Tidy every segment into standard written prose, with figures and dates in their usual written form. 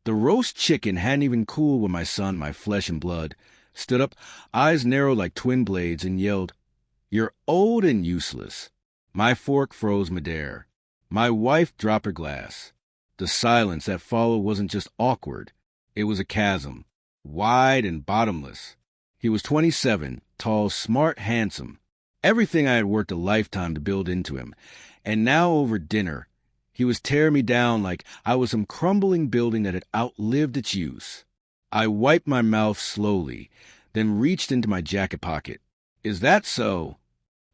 The roast chicken hadn't even cooled when my son, my flesh and blood, stood up, eyes narrowed like twin blades, and yelled, "You're old and useless." My fork froze midair. My wife dropped her glass. The silence that followed wasn't just awkward. It was a chasm, wide and bottomless. He was 27, tall, smart, handsome. Everything I had worked a lifetime to build into him. And now over dinner, he was tearing me down like I was some crumbling building that had outlived its use. I wiped my mouth slowly, then reached into my jacket pocket. "Is that so?"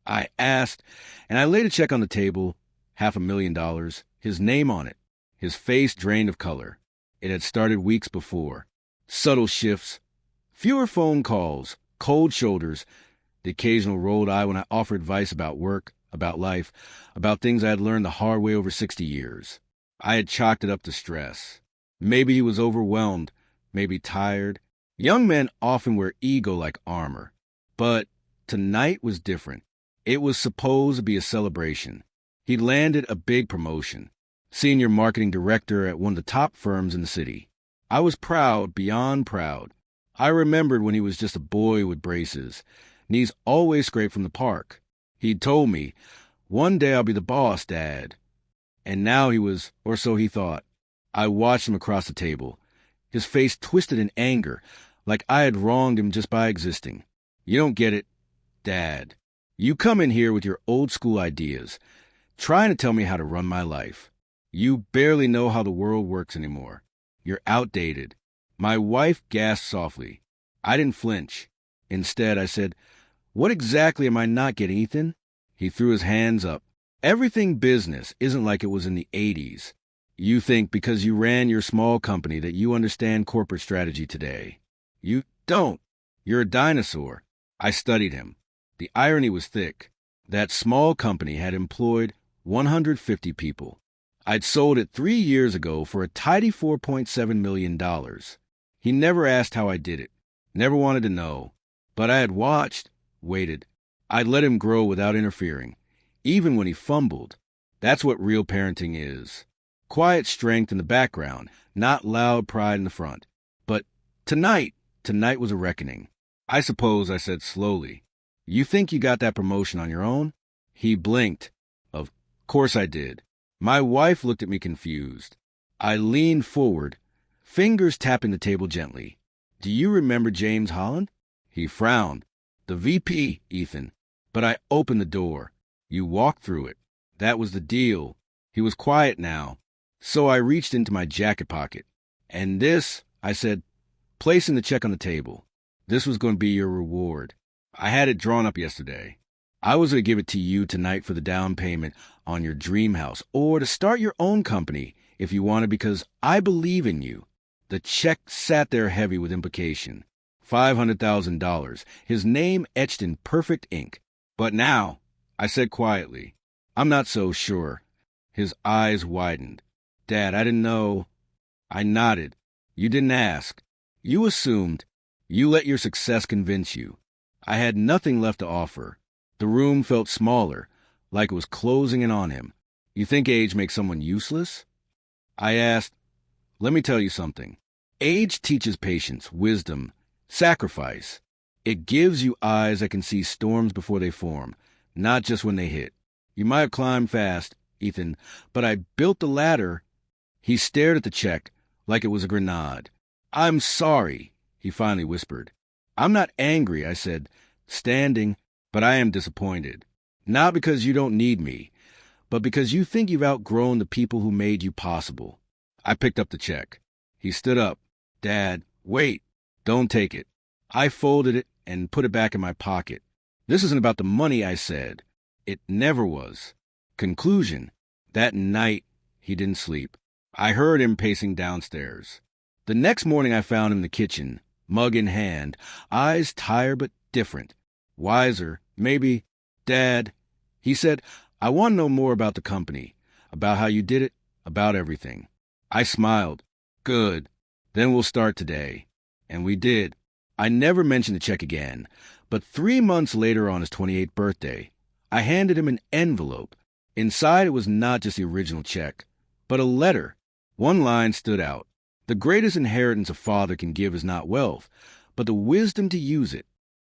I asked, and I laid a check on the table, $500,000, his name on it, his face drained of color. It had started weeks before. Subtle shifts, fewer phone calls, cold shoulders, the occasional rolled eye when I offered advice about work, about life, about things I had learned the hard way over 60 years. I had chalked it up to stress. Maybe he was overwhelmed, maybe tired. Young men often wear ego like armor. But tonight was different. It was supposed to be a celebration. He landed a big promotion, senior marketing director at one of the top firms in the city. I was proud, beyond proud. I remembered when he was just a boy with braces, knees always scraped from the park. He'd told me, "One day I'll be the boss, Dad." And now he was, or so he thought. I watched him across the table, his face twisted in anger, like I had wronged him just by existing. "You don't get it, Dad. You come in here with your old-school ideas, trying to tell me how to run my life. You barely know how the world works anymore. You're outdated." My wife gasped softly. I didn't flinch. Instead, I said, "What exactly am I not getting, Ethan?" He threw his hands up. "Everything business isn't like it was in the 80s. You think because you ran your small company that you understand corporate strategy today. You don't. You're a dinosaur." I studied him. The irony was thick. That small company had employed 150 people. I'd sold it 3 years ago for a tidy $4.7 million. He never asked how I did it, never wanted to know. But I had watched, waited. I'd let him grow without interfering, even when he fumbled. That's what real parenting is. Quiet strength in the background, not loud pride in the front. But tonight was a reckoning. "I suppose," I said slowly, "you think you got that promotion on your own?" He blinked. "Of course I did." My wife looked at me confused. I leaned forward, fingers tapping the table gently. "Do you remember James Holland?" He frowned. "The VP, Ethan." But I opened the door. "You walked through it. That was the deal." He was quiet now, so I reached into my jacket pocket. "And this," I said, placing the check on the table, "this was going to be your reward. I had it drawn up yesterday. I was going to give it to you tonight for the down payment on your dream house, or to start your own company if you wanted, because I believe in you." The check sat there heavy with implication. $500,000, his name etched in perfect ink. "But now," I said quietly, "I'm not so sure." His eyes widened. "Dad, I didn't know." I nodded. "You didn't ask. You assumed. You let your success convince you." I had nothing left to offer. The room felt smaller, like it was closing in on him. "You think age makes someone useless?" I asked. "Let me tell you something. Age teaches patience, wisdom, sacrifice. It gives you eyes that can see storms before they form, not just when they hit. You might have climbed fast, Ethan, but I built the ladder." He stared at the check like it was a grenade. "I'm sorry," he finally whispered. "I'm not angry," I said, standing, "but I am disappointed. Not because you don't need me, but because you think you've outgrown the people who made you possible." I picked up the check. He stood up. "Dad, wait. Don't take it." I folded it and put it back in my pocket. "This isn't about the money," I said. It never was. Conclusion. That night, he didn't sleep. I heard him pacing downstairs. The next morning I found him in the kitchen, mug in hand, eyes tired but different. Wiser, maybe. "Dad," he said, "I want to know more about the company, about how you did it, about everything." I smiled. "Good. Then we'll start today." And we did. I never mentioned the check again, but 3 months later on his 28th birthday, I handed him an envelope. Inside it was not just the original check, but a letter. One line stood out. The greatest inheritance a father can give is not wealth, but the wisdom to use it.